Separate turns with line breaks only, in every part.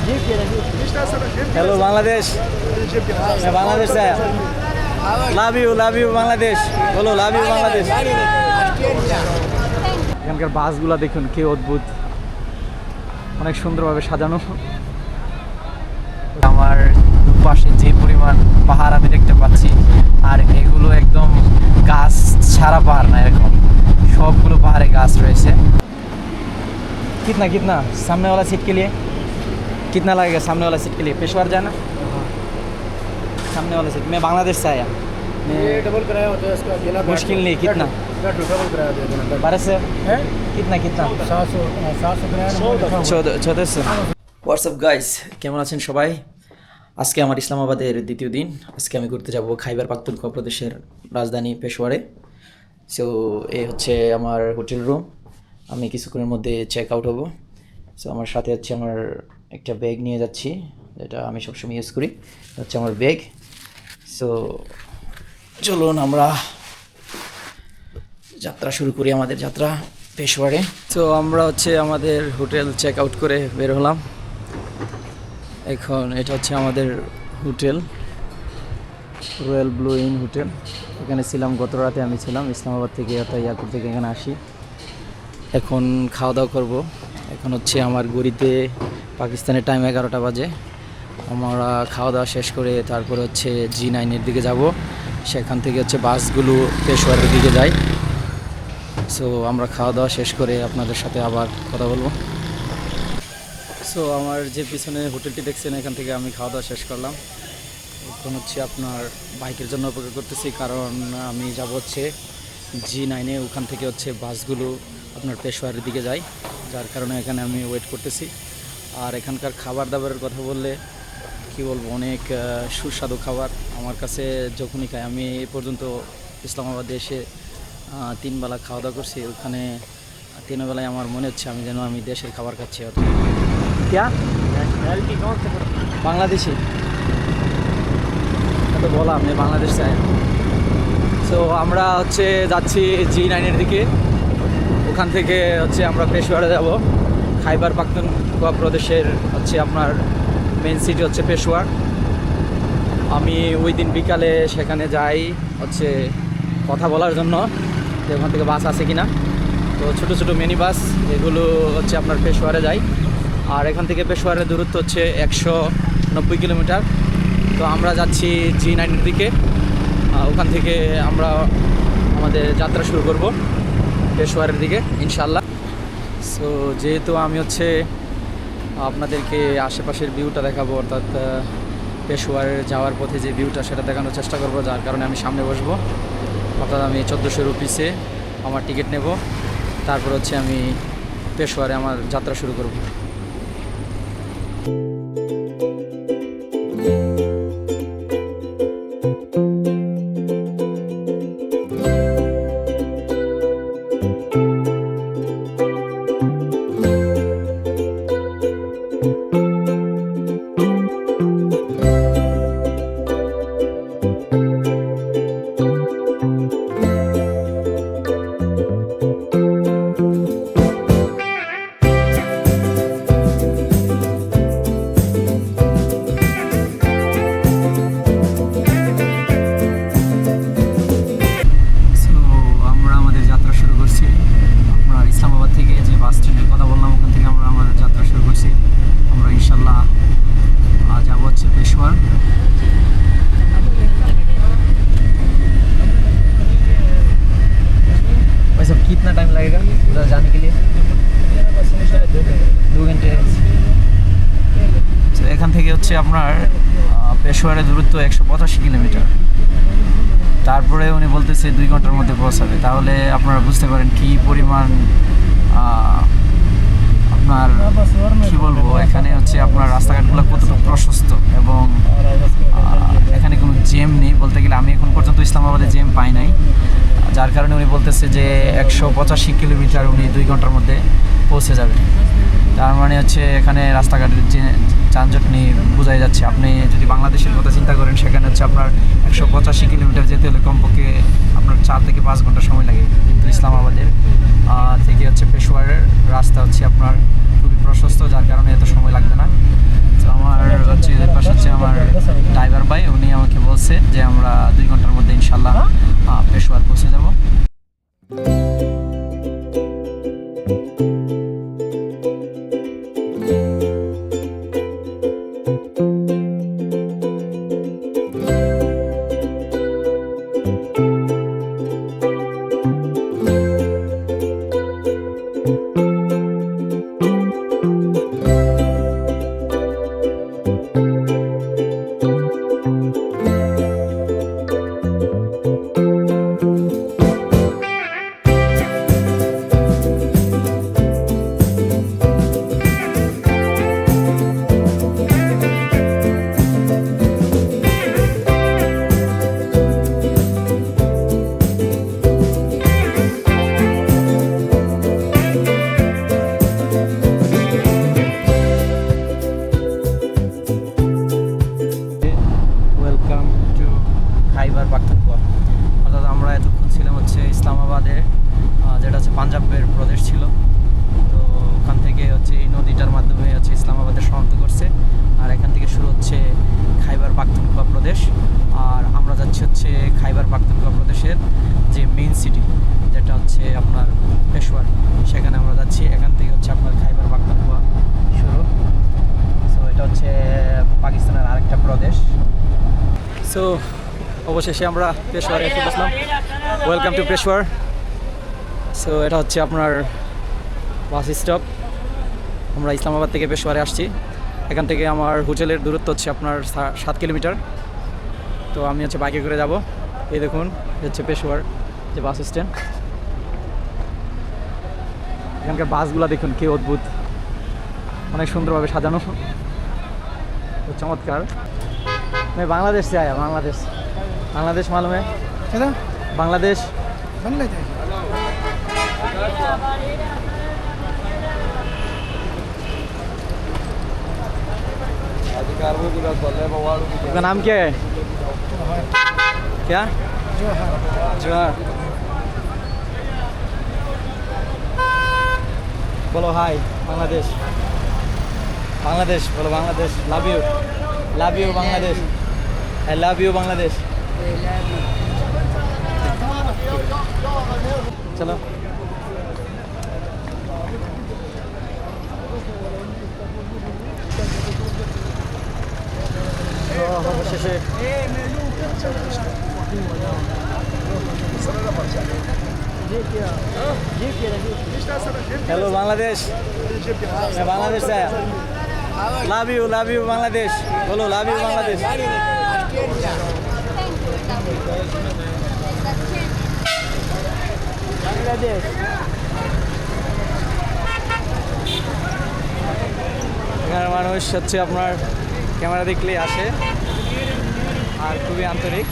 Hello Bangladesh, मैं बांग्लादेश से आया। লাভ ইউ বাংলাদেশ, বলো লাভ ইউ বাংলাদেশ। এখানকার বাসগুলো দেখুন কি অদ্ভুত, অনেক সুন্দরভাবে সাজানো। আমার দুপাশে যে পরিমাণ পাহাড় আমি দেখতে পাচ্ছি, আর এগুলো একদম গাছ ছাড়া পাহাড় না, এরকম সবগুলো পাহাড়ে গাছ রয়েছে। कितना कितना सामने वाला सीट के लिए कितना लगेगा? सामने वाला सीट के लिए पेशवार जाना, सामने वाला सीट। मैं बांग्लादेश से आया।
ये डबल कराया होता है इसका बिना
मुश्किल नहीं, कितना
डबल कराया होता है
12 से
है
कितना कितना
700 कराया
1400। হোয়াটসঅ্যাপ গাইস, কেমন আছেন সবাই? আজকে আমার ইসলামাবাদের দ্বিতীয় দিন। আজকে আমি ঘুরতে যাব খাইবার পাখতুনখোয়া প্রদেশের রাজধানী পেশোয়ারে। সো এই হচ্ছে আমার হোটেল রুম। আমি কিছুক্ষণের মধ্যে চেক আউট হব। সো আমার সাথে হচ্ছে আমার একটা ব্যাগ নিয়ে যাচ্ছি, যেটা আমি সবসময় ইউজ করি, হচ্ছে আমার ব্যাগ। সো চলুন আমরা যাত্রা শুরু করি, আমাদের যাত্রা পেশোয়ারে। তো আমরা হচ্ছে আমাদের হোটেল চেক আউট করে বের হলাম। এখন এটা হচ্ছে আমাদের hotel, royal blue in hotel. এখানে ছিলাম গত রাতে, আমি ছিলাম ইসলামাবাদ থেকে অর্থাৎ এয়ারপোর্ট থেকে এখানে আসি। এখন খাওয়া দাওয়া করব। এখন হচ্ছে আমার ঘড়িতে পাকিস্তানের টাইম 11টা বাজে। আমরা খাওয়া দাওয়া শেষ করে তারপরে হচ্ছে G9 দিকে যাব। সেখান থেকে হচ্ছে বাসগুলো পেশোয়ারের দিকে যায়। সো আমরা খাওয়া দাওয়া শেষ করে আপনাদের সাথে আবার কথা বলবো। সো আমার যে পিছনে হোটেলটি দেখছেন, এখান থেকে আমি খাওয়া দাওয়া শেষ করলাম। এখন হচ্ছে আপনার বাইকের জন্য অপেক্ষা করতেছি, কারণ আমি যাব হচ্ছে G9, ওখান থেকে হচ্ছে বাসগুলো আপনার পেশোয়ারের দিকে যায়, যার কারণে এখানে আমি ওয়েট করতেছি। আর এখানকার খাবার দাবারের কথা বললে কি বলবো, অনেক সুস্বাদু খাবার। আমার কাছে যখনই খাই, আমি এই পর্যন্ত ইসলামাবাদে এসে 3 বেলা খাওয়া দাওয়া করছি। ওখানে 3 বেলায় আমার মনে হচ্ছে আমি যেন আমি দেশের খাবার খাচ্ছি। क्या बांग्लादेशी তো বললাম আমি বাংলাদেশ চাই। সো আমরা হচ্ছে যাচ্ছি G9 দিকে। ওখান থেকে হচ্ছে আমরা পেশোয়ারে যাব। খাইবার পাখতুনখোয়া প্রদেশের হচ্ছে আপনার মেন সিটি হচ্ছে পেশোয়ার। আমি ওই দিন বিকালে সেখানে যাই হচ্ছে কথা বলার জন্য যে ওখান থেকে বাস আছে কিনা। তো ছোটো ছোটো মিনি বাস, এগুলো হচ্ছে আপনার পেশোয়ারে যায়। আর এখান থেকে পেশোয়ারের দূরত্ব হচ্ছে 190 কিলোমিটার। তো আমরা যাচ্ছি G9 দিকে। ওখান থেকে আমরা আমাদের যাত্রা শুরু করব পেশোয়ারের দিকে ইনশাল্লাহ। সো যেহেতু আমি হচ্ছে আপনাদেরকে আশেপাশের ভিউটা দেখাবো, অর্থাৎ পেশোয়ারে যাওয়ার পথে যে ভিউটা সেটা দেখানোর চেষ্টা করব, যার কারণে আমি সামনে বসবো। অর্থাৎ আমি 1400 রুপিসে আমার টিকিট নেব। তারপর হচ্ছে আমি পেশোয়ারে আমার যাত্রা শুরু করব। कितना टाइम लगेगा उधर जाने के लिए? 2 घंटे। এখান থেকে হচ্ছে আপনার পেশোয়ারের দূরত্ব 185 কিলোমিটার। তারপরে উনি বলতেছে 2 ঘন্টার মধ্যে পৌঁছাবে। তাহলে আপনারা বুঝতে পারেন কি পরিমাণ আপনার কি বলবো, এখানে হচ্ছে আপনার রাস্তাঘাটগুলো কতটা প্রশস্ত এবং এখানে কোনো জ্যাম নেই। বলতে গেলে আমি এখন পর্যন্ত ইসলামাবাদে জ্যাম পাই নাই, যার কারণে উনি বলতেছে যে 185 কিলোমিটার উনি 2 ঘন্টার মধ্যে পৌঁছে যাবে। তার মানে হচ্ছে এখানে রাস্তাঘাটের যে যানজট নিয়ে বোঝাই যাচ্ছে। আপনি যদি বাংলাদেশের কথা চিন্তা করেন, সেখানে হচ্ছে আপনার 185 কিলোমিটার যেতে হলে কমপক্ষে আপনার 4 থেকে 5 ঘন্টা সময় লাগে। কিন্তু ইসলামাবাদের থেকে হচ্ছে পেশোয়ারের রাস্তা হচ্ছে আপনার খুবই প্রশস্ত, যার কারণে এত সময় লাগবে না। আমরা 2 ঘন্টার মধ্যে ইনশাল্লাহ পেশোয়ার পৌঁছে যাব। Welcome to Khyber Pakhtunkhwa. অর্থাৎ আমরা এতক্ষণ ছিলাম হচ্ছে ইসলামাবাদে, যেটা হচ্ছে পাঞ্জাবের প্রদেশ ছিল। তো ওখান থেকে হচ্ছে এই নদীটার মাধ্যমে হচ্ছে ইসলামাবাদে সমাপ্ত করছে, আর এখান থেকে শুরু হচ্ছে খাইবার পাখতুনখোয়া প্রদেশ। আর আমরা যাচ্ছি হচ্ছে খাইবার পাখতুনখোয়া প্রদেশের যে মেইন সিটি, যেটা হচ্ছে আপনার পেশোয়ার, সেখানে আমরা যাচ্ছি। এখান থেকে হচ্ছে আপনার খাইবার পাখতুনখোয়া শুরু। সো এটা হচ্ছে পাকিস্তানের আরেকটা প্রদেশ। সো অবশেষে আমরা পেশোয়ারে এসে বসলাম। Welcome to Peshawar. সো এটা হচ্ছে আপনার বাস স্টপ। আমরা ইসলামাবাদ থেকে পেশোয়ারে আসছি। এখান থেকে আমার হোটেলের দূরত্ব হচ্ছে আপনার 7 কিলোমিটার। তো আমি হচ্ছে বাইকে করে যাব। এই দেখুন, হচ্ছে পেশোয়ার যে বাস স্ট্যান্ড। এখানকার বাসগুলো দেখুন কি অদ্ভুত, অনেক সুন্দরভাবে সাজানো, চমৎকার। मैं बांग्लादेश से आया। बांग्लादेश मालूम है?
किधर?
बांग्लादेश।
बांग्लादेश।
आपका नाम क्या है? क्या? जोहर। बोलो हाय बांग्लादेश। बांग्लादेश बोलो, Bangladesh. Love you Bangladesh. I love you Bangladesh. चलो অবশেষে हेलो बांग्लादेश। मैं बांग्लादेश से आया। Love you Bangladesh. बोलो लव यू बांग्लादेश। बांग्लादेश। এখানে মানুষ হচ্ছে আপনার ক্যামেরা দেখলেই আসে, আর খুবই আন্তরিক।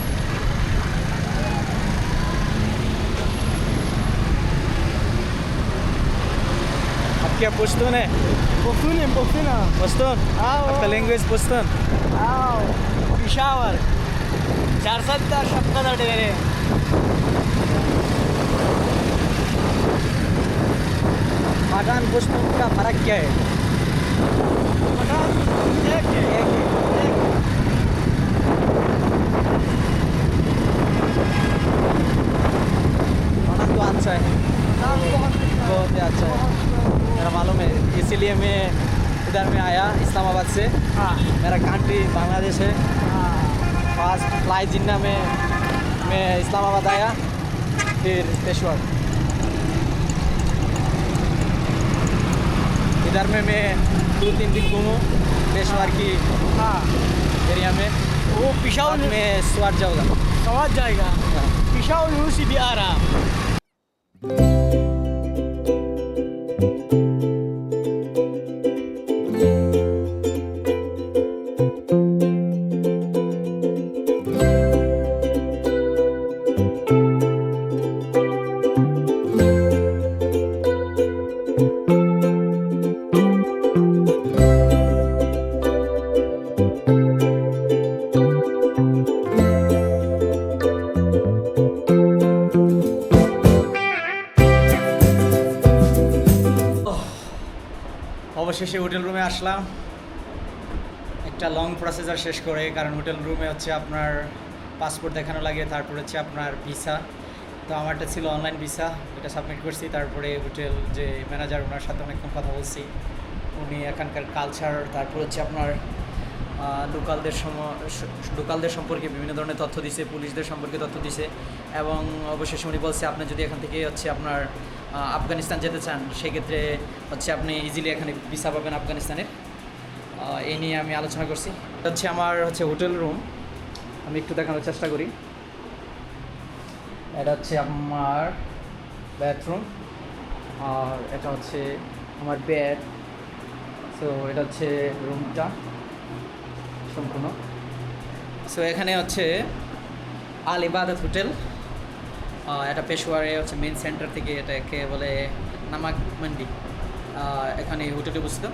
आप क्या पश्तून है?
पख्तून है, पख्तून है।
पश्तून? आपका लैंग्वेज पश्तून?
पेशावर 470 शब्द डेरे।
पठान पश्तून का फर्क क्या है?
पठान एक है।
पठान तो अच्छा है, बहुत ही अच्छा है, मेरा मालूम है। इसीलिए मैं इधर में आया इस्लामाबाद से। मेरा कंट्री बांग्लादेश है। फर्स्ट फ्लाइट जिन्ना में मैं इस्लामाबाद आया, फिर पेशवार। इधर में मैं 2-3 दिन घूमूँ पेशवार की एरिया में।
वो पिशावर
में स्वाद जाऊँगा।
समझ जाएगा। पिशावर यूनिवर्सिटी आ रहा।
অবশেষে হোটেল রুমে আসলাম একটা লং প্রসেসর শেষ করে, কারণ হোটেল রুমে হচ্ছে আপনার
পাসপোর্ট দেখানো লাগে, তারপর হচ্ছে আপনার ভিসা। তো আমারটা ছিল অনলাইন ভিসা, এটা সাবমিট করছি। তারপরে হোটেল যে ম্যানেজার, ওনার সাথে অনেকক্ষণ কথা বলছি। উনি এখানকার কালচার, তারপর হচ্ছে আপনার লোকালদের সম্পর্কে বিভিন্ন ধরনের তথ্য দিছে, পুলিশদের সম্পর্কে তথ্য দিছে। এবং অবশেষে উনি বলছে আপনি যদি এখান থেকে হচ্ছে আপনার আফগানিস্তান যেতে চান, সেক্ষেত্রে হচ্ছে আপনি ইজিলি এখানে ভিসা পাবেন আফগানিস্তানের। এই নিয়ে আমি আলোচনা করছি। এটা হচ্ছে আমার হচ্ছে হোটেল রুম, আমি একটু দেখানোর চেষ্টা করি। এটা হচ্ছে আমার বাথরুম, আর এটা হচ্ছে আমার বেড। সো এটা হচ্ছে রুমটা সম্পূর্ণ। সো এখানে হচ্ছে আল ইবাদত হোটেল, এটা পেশোয়ারে হচ্ছে মেন সেন্টার থেকে, এটাকে বলে নামাক মান্ডি, এখানে এই হোটেলে বুঝতো।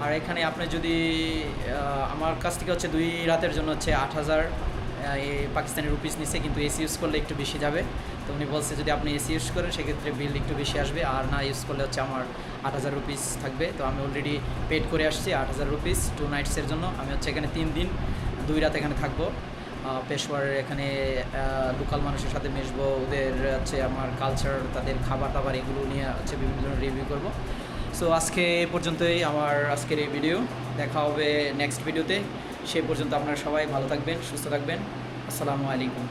আর এখানে আপনি যদি আমার কাছ থেকে হচ্ছে 2 রাতের জন্য হচ্ছে 8,000 পাকিস্তানি রুপিস নিচ্ছে, কিন্তু এসি ইউজ করলে একটু বেশি যাবে। তো উনি বলছে যদি আপনি এসি ইউজ করেন সেক্ষেত্রে বিল একটু বেশি আসবে, আর না ইউজ করলে হচ্ছে আমার 8,000 রুপিস থাকবে। তো আমি অলরেডি পেড করে আসছি 8,000 রুপিস 2 নাইটসের জন্য। আমি হচ্ছে এখানে 3 দিন 2 রাত এখানে থাকবো। পেশোয়ারের এখানে লোকাল মানুষের সাথে মিশবো, ওদের হচ্ছে আমার কালচার, তাদের খাবার দাবার এগুলো নিয়ে হচ্ছে বিভিন্ন ধরনের রিভিউ করবো। সো আজকে এ পর্যন্তই আমার আজকের এই ভিডিও। দেখা হবে নেক্সট ভিডিওতে। সেই পর্যন্ত আপনারা সবাই ভালো থাকবেন, সুস্থ থাকবেন। আসসালামু আলাইকুম।